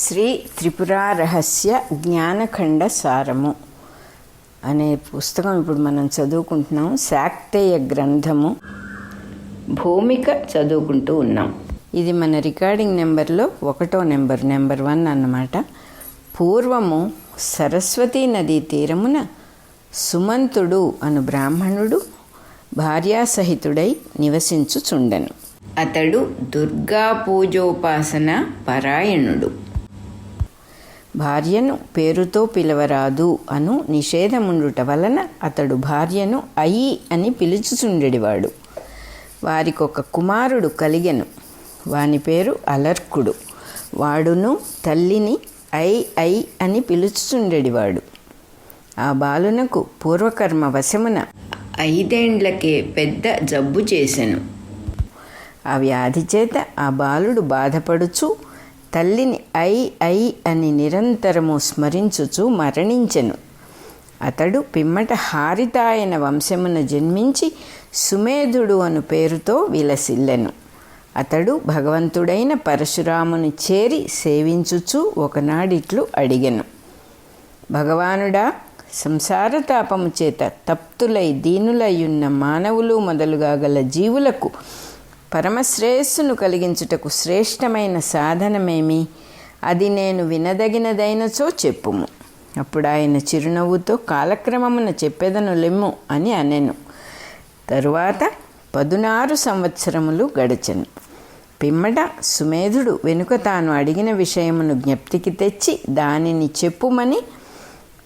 శ్రీ త్రిపురారహస్య జ్ఞానఖండ సారము అనే పుస్తకం ఇప్పుడు మనం చదువుకుంటున్నాం. శాక్తేయ గ్రంథము భూమిక చదువుకుంటూ ఉన్నాం. ఇది మన రికార్డింగ్ నెంబర్లో 1వ నెంబర్ 1 అన్నమాట. పూర్వము సరస్వతీ నదీ తీరమున సుమంతుడు అను బ్రాహ్మణుడు భార్యాసహితుడై నివసించుచుండెను. అతడు దుర్గా పూజోపాసన పరాయణుడు. భార్యను పేరుతో పిలవరాదు అను నిషేధముండుట వలన అతడు భార్యను అయి అని పిలుచుచుండెడివాడు. వారికొక కుమారుడు కలిగెను. వాని పేరు అలర్కుడు. వాడును తల్లిని ఐ అని పిలుచుచుండెడివాడు. ఆ బాలునకు పూర్వకర్మ వశమున 5 ఏండ్లకే పెద్ద జబ్బు చేసెను. ఆ వ్యాధి చేత ఆ బాలుడు బాధపడుచు తల్లిని ఐ అని నిరంతరము స్మరించుచు మరణించెను. అతడు పిమ్మట హారితాయన వంశమున జన్మించి సుమేధుడు అను పేరుతో విలసిల్లెను. అతడు భగవంతుడైన పరశురాముని చేరి సేవించుచు ఒకనాడిట్లు అడిగెను. భగవానుడా, సంసార తాపము చేత తప్తులై దీనులయ్యున్న మానవులు మొదలుగా గల జీవులకు పరమశ్రేయస్సును కలిగించుటకు శ్రేష్టమైన సాధనమేమి? అది నేను వినదగినదైనచో చెప్పుము. అప్పుడు ఆయన చిరునవ్వుతో కాలక్రమమున చెప్పెదను లెమ్ము అని అనెను. తరువాత 16 సంవత్సరములు గడచెను. పిమ్మట సుమేధుడు వెనుక తాను అడిగిన విషయమును జ్ఞప్తికి తెచ్చి దానిని చెప్పుమని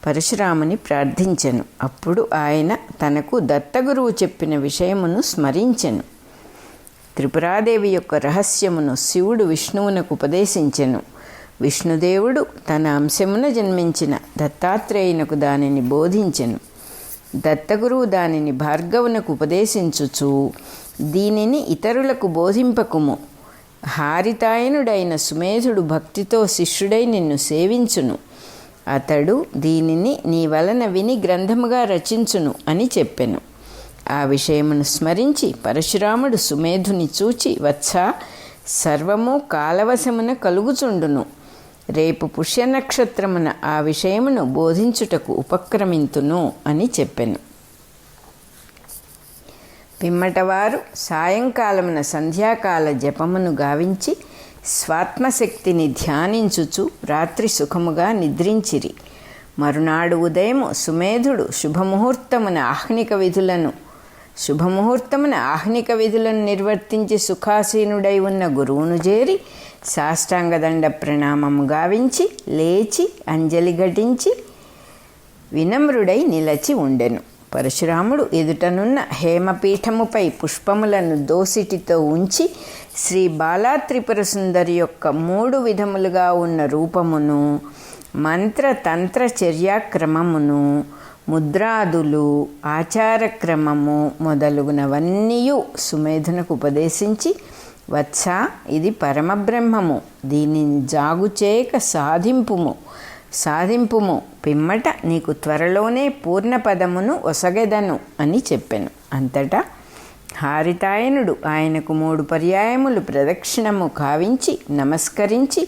పరశురాముని ప్రార్థించెను. అప్పుడు ఆయన తనకు దత్తగురువు చెప్పిన విషయమును స్మరించెను. త్రిపురాదేవి యొక్క రహస్యమును శివుడు విష్ణువునకు ఉపదేశించెను. విష్ణుదేవుడు తన అంశమున జన్మించిన దత్తాత్రేయునకు దానిని బోధించెను. దత్తగురువు దానిని భార్గవునకు ఉపదేశించుచు, దీనిని ఇతరులకు బోధింపకుము. హారితాయనుడైన సుమేధుడు భక్తితో శిష్యుడై నిన్ను సేవించును. అతడు దీనిని నీ వలన విని గ్రంథముగా రచించును అని చెప్పెను. ఆ విషయమును స్మరించి పరశురాముడు సుమేధుని చూచి, వత్సా, సర్వము కాలవశమున కలుగుచుండును. రేపు పుష్యనక్షత్రమున ఆ విషయమును బోధించుటకు ఉపక్రమింతును అని చెప్పెను. పిమ్మటవారు సాయంకాలమున సంధ్యాకాల జపమును గావించి స్వాత్మశక్తిని ధ్యానించుచు రాత్రి సుఖముగా నిద్రించిరి. మరునాడు ఉదయము సుమేధుడు శుభముహూర్తమున ఆహ్నిక విధులను నిర్వర్తించి సుఖాసీనుడై ఉన్న గురువును చేరి సాష్టాంగదండ ప్రణామము గావించి లేచి అంజలి ఘటించి వినమ్రుడై నిలచి ఉండెను. పరశురాముడు ఎదుటనున్న హేమపీఠముపై పుష్పములను దోసిటితో ఉంచి శ్రీ బాలాత్రిపుర సుందరి యొక్క 3 విధములుగా ఉన్న రూపమును, మంత్రతంత్ర చర్యాక్రమమును, ముద్రాదులు, ఆచారక్రమము మొదలుగునవన్నీయు సుమేధునకు ఉపదేశించి, వత్స, ఇది పరమబ్రహ్మము, దీనిని జాగుచేయక సాధింపుము, పిమ్మట నీకు త్వరలోనే పూర్ణపదమును ఒసగెదను అని చెప్పెను. అంతటా హారితాయనుడు ఆయనకు 3 పర్యాయములు ప్రదక్షిణము కావించి నమస్కరించి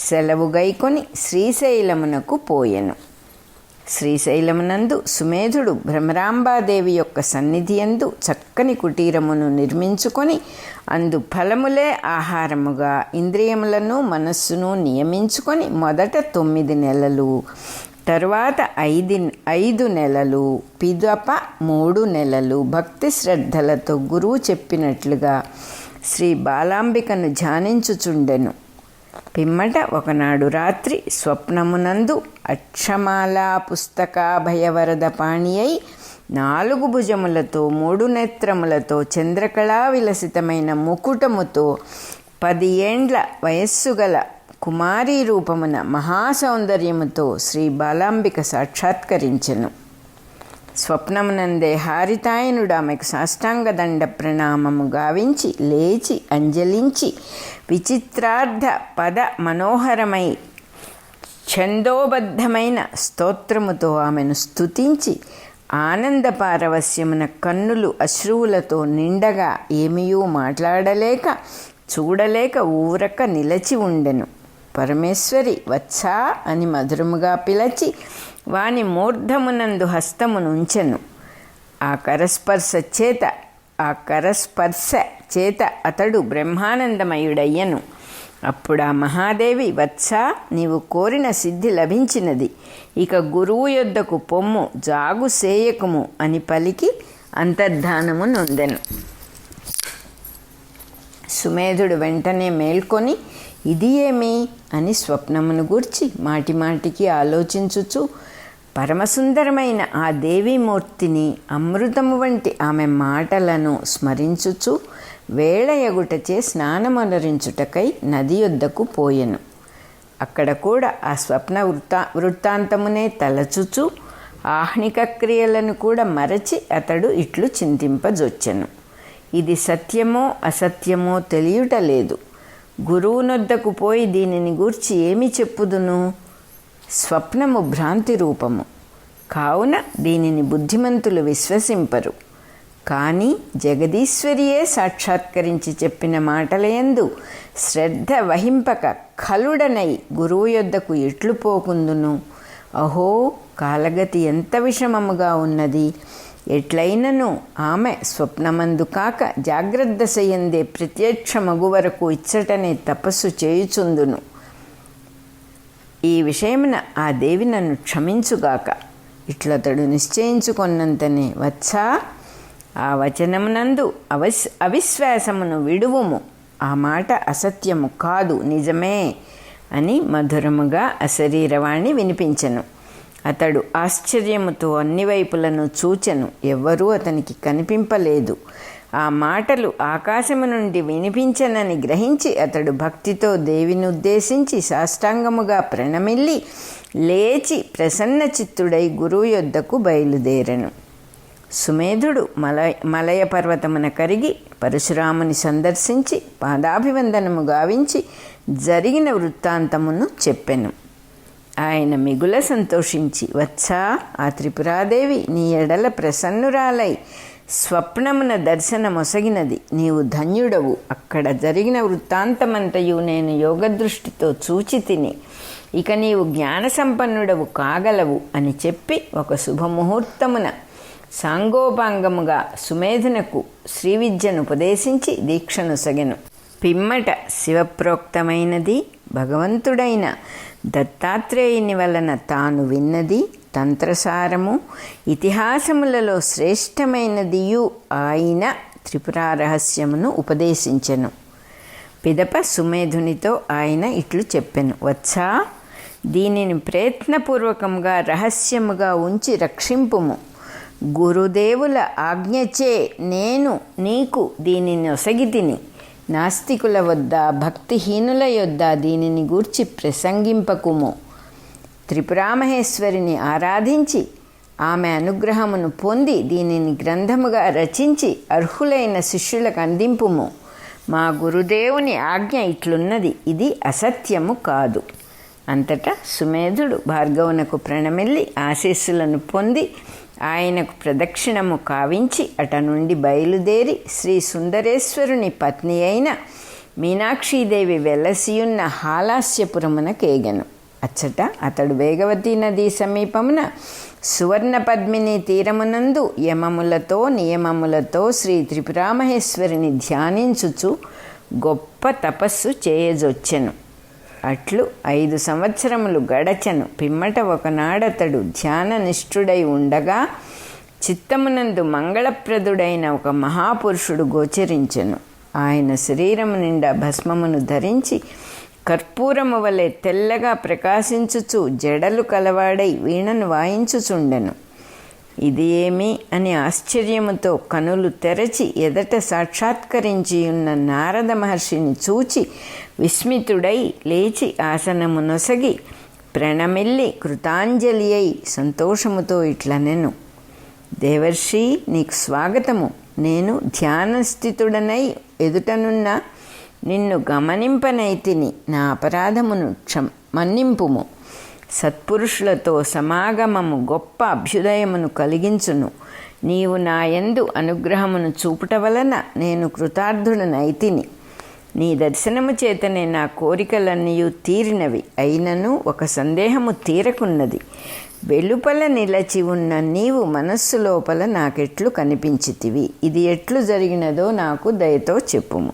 సెలవు గైకొని శ్రీశైలమునకు పోయెను. శ్రీశైలమునందు సుమేధుడు భ్రమరాంబాదేవి యొక్క సన్నిధి యందు చక్కని కుటీరమును నిర్మించుకొని అందు ఫలములే ఆహారముగా ఇంద్రియములను మనస్సును నియమించుకొని మొదట 9 నెలలు, తరువాత 5 నెలలు, పిదప 3 నెలలు భక్తి శ్రద్ధలతో గురువు చెప్పినట్లుగా శ్రీ బాలాంబికను ధ్యానించుచుండెను. పిమ్మట ఒకనాడు రాత్రి స్వప్నమునందు అక్షమాలా పుస్తకాభయవరద పాణి అయి 4 భుజములతో 3 నేత్రములతో చంద్రకళా విలసితమైన ముకుటముతో 10 ఏండ్ల వయస్సు గల కుమారీ రూపమున మహాసౌందర్యముతో శ్రీ బాలాంబిక సాక్షాత్కరించెను. స్వప్నమునందే హారితాయనుడు ఆమెకు సాష్టాంగదండ ప్రణామము గావించి లేచి అంజలించి విచిత్రార్థ పద మనోహరమై ఛందోబద్ధమైన స్తోత్రముతో ఆమెను స్తుతించి ఆనంద పారవస్యమున కన్నులు అశ్రువులతో నిండగా ఏమీయూ మాట్లాడలేక చూడలేక ఊరక నిలచి ఉండెను. పరమేశ్వరి వత్సా అని మధురముగా పిలచి వాని మూర్ధమునందు హస్తమునుంచెను. ఆ కరస్పర్శ చేత అతడు బ్రహ్మానందమయుడయ్యను. అప్పుడు ఆ మహాదేవి, వత్సా, నీవు కోరిన సిద్ధి లభించినది, ఇక గురువు యొద్దకు పొమ్ము, జాగు సేయకుము అని పలికి అంతర్ధానము నొందెను. సుమేధుడు వెంటనే మేల్కొని ఇది ఏమి అని స్వప్నమును గూర్చి మాటిమాటికి ఆలోచించుచు పరమసుందరమైన ఆ దేవీమూర్తిని, అమృతము వంటి ఆమె మాటలను స్మరించుచు వేళయగుటచే స్నానమొనరించుటకై నది యొద్దకు పోయెను. అక్కడ కూడా ఆ స్వప్న వృత్తాంతమునే తలచుచు ఆహ్నిక క్రియలను కూడా మరచి అతడు ఇట్లు చింతింపజొచ్చెను. ఇది సత్యమో అసత్యమో తెలియుటలేదు. గురువునొద్దకు పోయి దీనిని గూర్చి ఏమి చెప్పుదును? స్వప్నము భ్రాంతి రూపము కావున దీనిని బుద్ధిమంతులు విశ్వసింపరు. కానీ జగదీశ్వరియే సాక్షాత్కరించి చెప్పిన మాటలయందు శ్రద్ధ వహింపక ఖలుడనై గురువు యొద్దకు ఎట్లు పోకుందును? అహో, కాలగతి ఎంత విషమముగా ఉన్నది! ఎట్లయినను ఆమె స్వప్నమందు కాక జాగ్రత్తదశయందే ప్రత్యక్షమగు వరకు ఇచ్చటనే తపస్సు చేయుచుందును. ఈ విషయమున ఆ దేవి నన్ను క్షమించుగాక. ఇట్లతడు నిశ్చయించుకొన్నంతనే, వత్సా, ఆ వచనమునందు అవిశ్వాసమును విడువుము. ఆ మాట అసత్యము కాదు, నిజమే అని మధురముగా అశరీరవాణి వినిపించెను. అతడు ఆశ్చర్యముతో అన్ని వైపులను చూచెను. ఎవ్వరూ అతనికి కనిపింపలేదు. ఆ మాటలు ఆకాశము నుండి వినిపించనని గ్రహించి అతడు భక్తితో దేవినుద్దేశించి సాష్టాంగముగా ప్రణమిల్లి లేచి ప్రసన్న చిత్తుడై గురువు యొద్దకు బయలుదేరెను. సుమేధుడు మలయ పర్వతమున కరిగి పరశురాముని సందర్శించి పాదాభివందనము గావించి జరిగిన వృత్తాంతమును చెప్పెను. ఆయన మిగుల సంతోషించి, వత్సా, ఆ త్రిపురాదేవి నీ ఎడల ప్రసన్నురాలై స్వప్నమున దర్శనమొసగినది. నీవు ధన్యుడవు. అక్కడ జరిగిన వృత్తాంతమంతయు నేను యోగదృష్టితో చూచి తిని, ఇక నీవు జ్ఞాన సంపన్నుడవు కాగలవు అని చెప్పి ఒక శుభముహూర్తమున సాంగోపాంగముగా సుమేధునకు శ్రీవిద్యను ఉపదేశించి దీక్షనొసగెను. పిమ్మట శివప్రోక్తమైనది, భగవంతుడైన దత్తాత్రేయుని వలన తాను విన్నది, తంత్రసారము, ఇతిహాసములలో శ్రేష్టమైనదియు ఆయన త్రిపురారహస్యమును ఉపదేశించెను. పిదప సుమేధునితో ఆయన ఇట్లు చెప్పెను, వత్సా, దీనిని ప్రయత్నపూర్వకంగా రహస్యముగా ఉంచి రక్షింపుము. గురుదేవుల ఆజ్ఞచే నేను నీకు దీనిని ఒసగితిని. నాస్తికుల వద్ద, భక్తిహీనుల యొద్ద దీనిని గూర్చి ప్రసంగింపకుము. త్రిపురామహేశ్వరిని ఆరాధించి ఆమె అనుగ్రహమును పొంది దీనిని గ్రంథముగా రచించి అర్హులైన శిష్యులకు అందింపుము. మా గురుదేవుని ఆజ్ఞ ఇట్లున్నది, ఇది అసత్యము కాదు. అంతటా సుమేధుడు భార్గవునకు ప్రణమిల్లి ఆశీస్సులను పొంది ఆయనకు ప్రదక్షిణము కావించి అట నుండి బయలుదేరి శ్రీ సుందరేశ్వరుని పత్ని అయిన మీనాక్షీదేవి వెలసియున్న హాలాస్యపురమునకేగెను. అచ్చట అతడు వేగవతీ నదీ సమీపమున సువర్ణ పద్మిని తీరమునందు యమములతో నియమములతో శ్రీ త్రిపురామహేశ్వరిని ధ్యానించుచు గొప్ప తపస్సు చేయజొచ్చెను. అట్లు 5 సంవత్సరములు గడచెను. పిమ్మట ఒకనాడతడు ధ్యాన నిష్ఠుడై ఉండగా చిత్తమునందు మంగళప్రదుడైన ఒక మహాపురుషుడు గోచరించెను. ఆయన శరీరము నిండా భస్మమును ధరించి కర్పూరము వలె తెల్లగా ప్రకాశించుచు జడలు కలవాడై వీణను వాయించుచుండెను. ఇది ఏమి అని ఆశ్చర్యముతో కనులు తెరచి ఎదట సాక్షాత్కరించియున్న నారద మహర్షిని చూచి విస్మితుడై లేచి ఆసనమునొసగి ప్రణమిల్లి కృతాంజలి అయి సంతోషముతో ఇట్లనెను, దేవర్షి, నీకు స్వాగతము. నేను ధ్యానస్థితుడనై ఎదుటనున్న నిన్ను గమనింపనైతిని. నా అపరాధమును మన్నింపుము. సత్పురుషులతో సమాగమము గొప్ప అభ్యుదయమును కలిగించును. నీవు నా యందు అనుగ్రహమును చూపుట వలన నేను కృతార్థుడనైతిని. నీ దర్శనము చేతనే నా కోరికలన్నీ తీరినవి. అయినను ఒక సందేహము తీరకున్నది. వెలుపల నిలచి ఉన్న నీవు మనస్సు లోపల నాకెట్లు కనిపించితివి. ఇది ఎట్లు జరిగినదో నాకు దయతో చెప్పుము.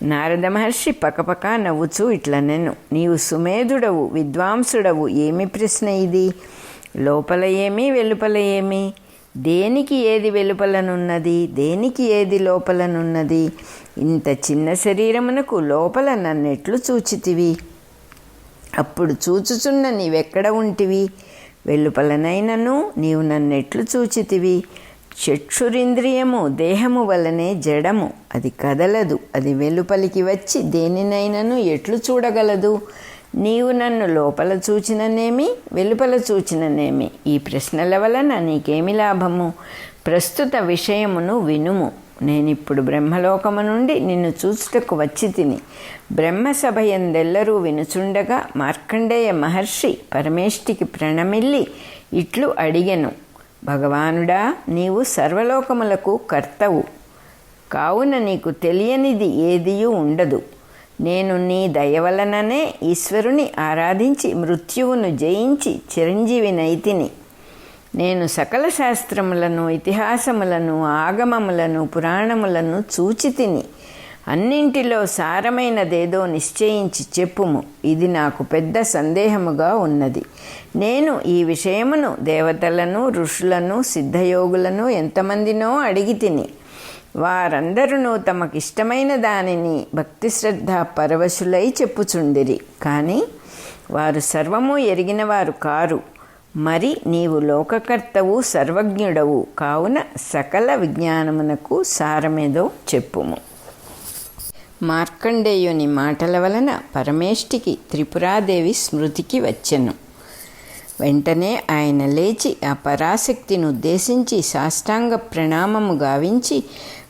నారద మహర్షి పకపక నవ్వుచూ ఇట్లనెను, నీవు సుమేధుడవు, విద్వాంసుడవు. ఏమి ప్రశ్న ఇది? లోపల ఏమి, వెలుపల ఏమి? దేనికి ఏది వెలుపలనున్నది, దేనికి ఏది లోపలనున్నది? ఇంత చిన్న శరీరమునకు లోపల నన్నెట్లు చూచితివి? అప్పుడు చూచుచున్న నీవెక్కడ ఉంటివి? వెలుపలనైనను నీవు నన్నెట్లు చూచితివి? చక్షురింద్రియము దేహము వలనే జడము, అది కదలదు. అది వెలుపలికి వచ్చి దేనినైనను ఎట్లు చూడగలదు? నీవు నన్ను లోపల చూచిననేమి, వెలుపల చూచిననేమి? ఈ ప్రశ్నల వలన నీకేమి లాభము? ప్రస్తుత విషయమును వినుము. నేనిప్పుడు బ్రహ్మలోకము నుండి నిన్ను చూచుటకు వచ్చి తిని. బ్రహ్మసభ ఎందెల్లరూ వినుచుండగా మార్కండేయ మహర్షి పరమేష్టికి ప్రణమిల్లి ఇట్లు అడిగెను, భగవానుడా, నీవు సర్వలోకములకు కర్తవు. కావున నీకు తెలియనిది ఏదియూ ఉండదు. నేను నీ దయవలననే ఈశ్వరుని ఆరాధించి మృత్యువును జయించి చిరంజీవినైతిని. నేను సకల శాస్త్రములను, ఇతిహాసములను, ఆగమములను, పురాణములను చూచి తిని. అన్నింటిలో సారమైనదేదో నిశ్చయించి చెప్పుము. ఇది నాకు పెద్ద సందేహముగా ఉన్నది. నేను ఈ విషయమును దేవతలను, ఋషులను, సిద్ధయోగులను ఎంతమందినో అడిగి తిని. వారందరూ తమకిష్టమైన దానిని భక్తి శ్రద్ధ పరవశులై చెప్పుచుండిరి. కానీ వారు సర్వము ఎరిగినవారు కారు. మరి నీవు లోకకర్తవు, సర్వజ్ఞుడవు. కావున సకల విజ్ఞానమునకు సారమేదో చెప్పుము. మార్కండేయుని మాటల వలన పరమేష్టికి త్రిపురాదేవి స్మృతికి వచ్చెను. వెంటనే ఆయన లేచి ఆ పరాశక్తిని ఉద్దేశించి సాష్టాంగ ప్రణామము గావించి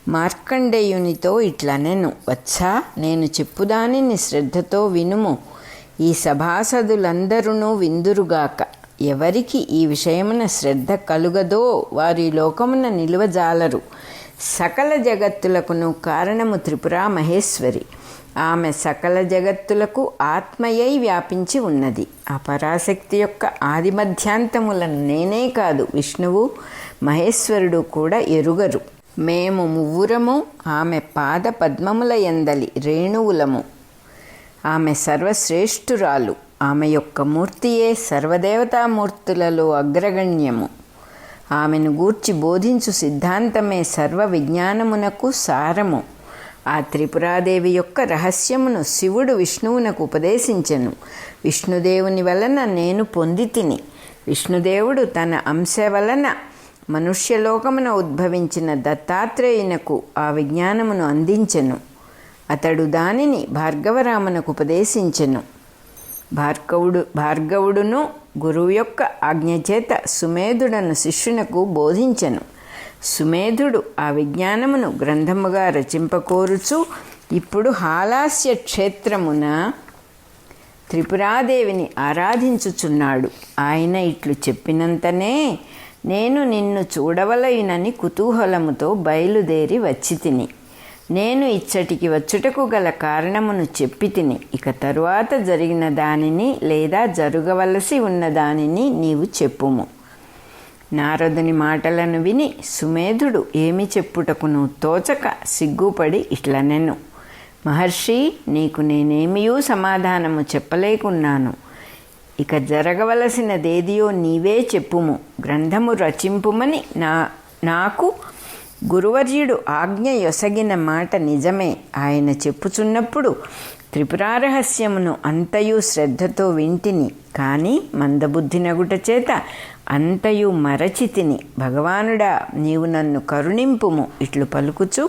మార్కండేయునితో ఇట్లనెను, వత్సా, నేను చెప్పుదానిని శ్రద్ధతో వినుము. ఈ సభాసదులందరూ విందురుగాక. ఎవరికి ఈ విషయమున శ్రద్ధ కలుగదో వారి లోకమున నిలువజాలరు. సకల జగత్తులకును కారణము త్రిపురా మహేశ్వరి. ఆమె సకల జగత్తులకు ఆత్మయై వ్యాపించి ఉన్నది. ఆ పరాశక్తి యొక్క ఆదిమధ్యాంతములను నేనే కాదు, విష్ణువు మహేశ్వరుడు కూడా ఎరుగరు. మేము మువ్వురము ఆమె పాద పద్మముల యందలి రేణువులము. ఆమె సర్వశ్రేష్ఠురాలు. ఆమె యొక్క మూర్తియే సర్వదేవతామూర్తులలో అగ్రగణ్యము. ఆమెను గూర్చి బోధించు సిద్ధాంతమే సర్వ విజ్ఞానమునకు సారము. ఆ త్రిపురాదేవి యొక్క రహస్యమును శివుడు విష్ణువునకు ఉపదేశించెను. విష్ణుదేవుని వలన నేను పొంది తిని. విష్ణుదేవుడు తన అంశ వలన మనుష్యలోకమున ఉద్భవించిన దత్తాత్రేయునకు ఆ విజ్ఞానమును అందించెను. అతడు దానిని భార్గవరామునకు ఉపదేశించెను. భార్గవుడును గురువు యొక్క ఆజ్ఞచేత సుమేధుడను శిష్యునకు బోధించెను. సుమేధుడు ఆ విజ్ఞానమును గ్రంథముగా రచింపకోరుచు ఇప్పుడు హాలాస్య క్షేత్రమున త్రిపురాదేవిని ఆరాధించుచున్నాడు. ఆయన ఇట్లు చెప్పినంతనే నేను నిన్ను చూడవలయునని కుతూహలముతో బయలుదేరి వచ్చి తిని. నేను ఇచ్చటికి వచ్చుటకు గల కారణమును చెప్పి తిని. ఇక తరువాత జరిగిన దానిని లేదా జరగవలసి ఉన్న దానిని నీవు చెప్పుము. నారదుని మాటలను విని సుమేధుడు ఏమి చెప్పుటకును తోచక సిగ్గుపడి ఇట్లనెను, మహర్షి, నీకు నేనేమియూ సమాధానము చెప్పలేకున్నాను. ఇక జరగవలసినదేదియో నీవే చెప్పుము. గ్రంథము రచింపుమని నాకు గురువర్యుడు ఆజ్ఞ యొసగిన మాట నిజమే. ఆయన చెప్పుచున్నప్పుడు త్రిపురారహస్యమును అంతయు శ్రద్ధతో వింటిని. కానీ మందబుద్ధినగుట చేత అంతయు మరచితిని. భగవానుడా, నీవు నన్ను కరుణింపుము. ఇట్లు పలుకుచు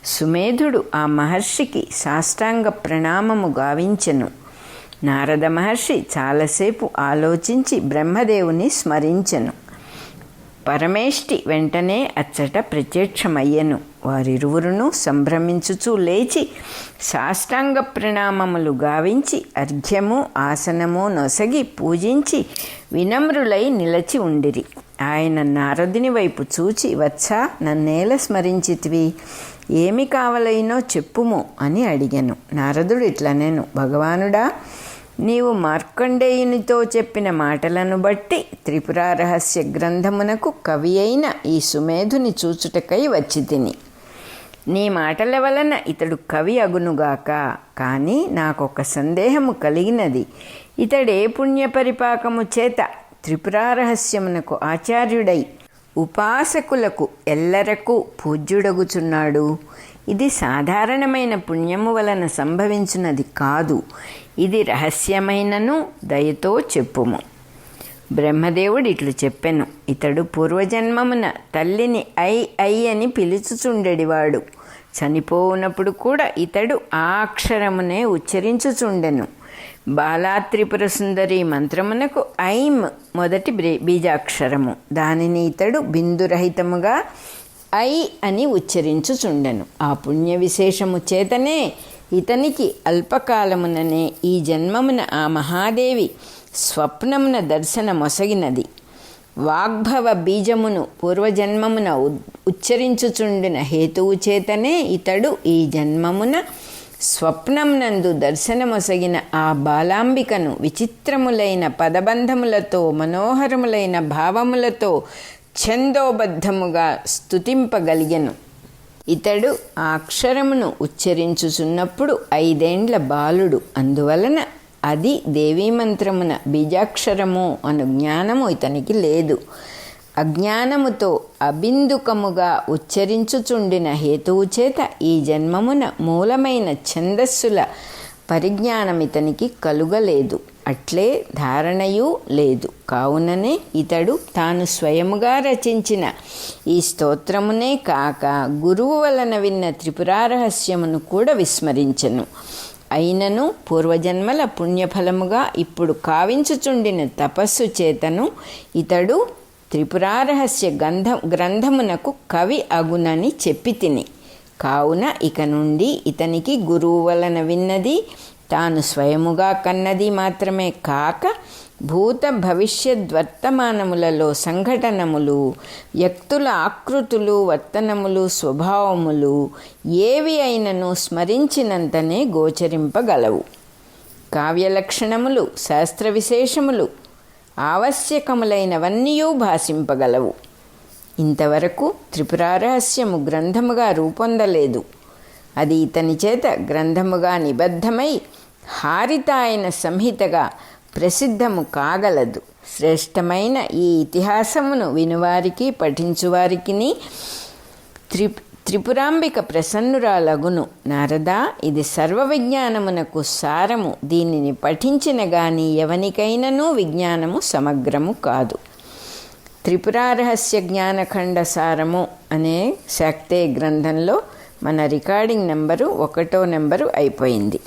సుమేధుడు ఆ మహర్షికి సాష్టాంగ ప్రణామము గావించెను. నారద మహర్షి చాలాసేపు ఆలోచించి బ్రహ్మదేవుని స్మరించెను. పరమేష్టి వెంటనే అచ్చట ప్రత్యక్షమయ్యెను. వారిరువురును సంభ్రమించుచూ లేచి సాష్టాంగ ప్రణామములు గావించి అర్ఘ్యము ఆసనము నొసగి పూజించి వినమ్రులై నిలచి ఉండిరి. ఆయన నారదుని వైపు చూచి, వత్సా, నన్నేల స్మరించితివి, ఏమి కావలైనో చెప్పుము అని అడిగాను. నారదుడు ఇట్లనెను, భగవానుడా, నీవు మార్కండేయునితో చెప్పిన మాటలను బట్టి త్రిపుర రహస్య గ్రంథమునకు కవి అయిన ఈ సుమేధుని చూచుటకై వచ్చి తిని. నీ మాటల వలన ఇతడు కవి అగునుగాక. కానీ నాకొక సందేహము కలిగినది. ఇతడే పుణ్యపరిపాకము చేత త్రిపుర రహస్యమునకు ఆచార్యుడై ఉపాసకులకు ఎల్లరకు పూజ్యుడగుచున్నాడు. ఇది సాధారణమైన పుణ్యము వలన సంభవించున్నది కాదు. ఇది రహస్యమైనను దయతో చెప్పుము. బ్రహ్మదేవుడు ఇట్లు చెప్పెను, ఇతడు పూర్వజన్మమున తల్లిని ఐ ఐ అని పిలుచుచుండెడివాడు. చనిపోవునప్పుడు కూడా ఇతడు ఆ అక్షరమునే ఉచ్చరించుచుండెను. బాలాత్రిపుర సుందరి మంత్రమునకు ఐం మొదటి బీజాక్షరము. దానిని ఇతడు బిందురహితముగా ఐ అని ఉచ్చరించుచుండెను. ఆ పుణ్య విశేషము చేతనే ఇతనికి అల్పకాలముననే ఈ జన్మమున ఆ మహాదేవి స్వప్నమున దర్శనమొసగినది. వాగ్భవ బీజమును పూర్వజన్మమున ఉచ్చరించుచుండిన హేతువు చేతనే ఇతడు ఈ జన్మమున స్వప్నమునందు దర్శనమొసగిన ఆ బాలాంబికను విచిత్రములైన పదబంధములతో మనోహరములైన భావములతో ఛందోబద్ధముగా స్తుతింపగలిగెను. ఇతడు ఆ అక్షరమును ఉచ్చరించుచున్నప్పుడు 5 ఏండ్ల బాలుడు. అందువలన అది దేవీమంత్రమున బీజాక్షరము అను జ్ఞానము ఇతనికి లేదు. అజ్ఞానముతో అబిందుకముగా ఉచ్చరించుచుండిన హేతువు చేత ఈ జన్మమున మూలమైన ఛందస్సుల పరిజ్ఞానం ఇతనికి కలుగలేదు. అట్లే ధారణయూ లేదు. కావుననే ఇతడు తాను స్వయముగా రచించిన ఈ స్తోత్రమునే కాక గురువు వలన విన్న త్రిపుర రహస్యమును కూడా విస్మరించెను. అయినను పూర్వజన్మల పుణ్యఫలముగా ఇప్పుడు కావించుచుండిన తపస్సు చేతను ఇతడు త్రిపుర రహస్య గ్రంథమునకు కవి అగునని చెప్పి తిని. కావున ఇక నుండి ఇతనికి గురువు వలన విన్నది, తాను స్వయముగా కన్నది మాత్రమే కాక భూత భవిష్యద్వర్తమానములలో సంఘటనములు, వ్యక్తుల ఆకృతులు, వర్తనములు, స్వభావములు ఏవి అయినను స్మరించినంతనే గోచరింపగలవు. కావ్యలక్షణములు, శాస్త్ర విశేషములు, ఆవశ్యకములైనవన్నీ భాషింపగలవు. ఇంతవరకు త్రిపుర రహస్యము గ్రంథముగా రూపొందలేదు. అది ఇతని చేత గ్రంథముగా నిబద్ధమై హారితాయన సంహితగా ప్రసిద్ధము కాగలదు. శ్రేష్టమైన ఈ ఇతిహాసమును వినువారికి పఠించువారికి త్రిపురాంబిక ప్రసన్నురాలగును. నారదా, ఇది సర్వ విజ్ఞానమునకు సారము. దీనిని పఠించిన గాని ఎవనికైనను విజ్ఞానము సమగ్రము కాదు. త్రిపుర రహస్య జ్ఞానఖండ సారము అనే శాక్తే గ్రంథంలో మన రికార్డింగ్ నెంబరు 1వ నెంబరు అయిపోయింది.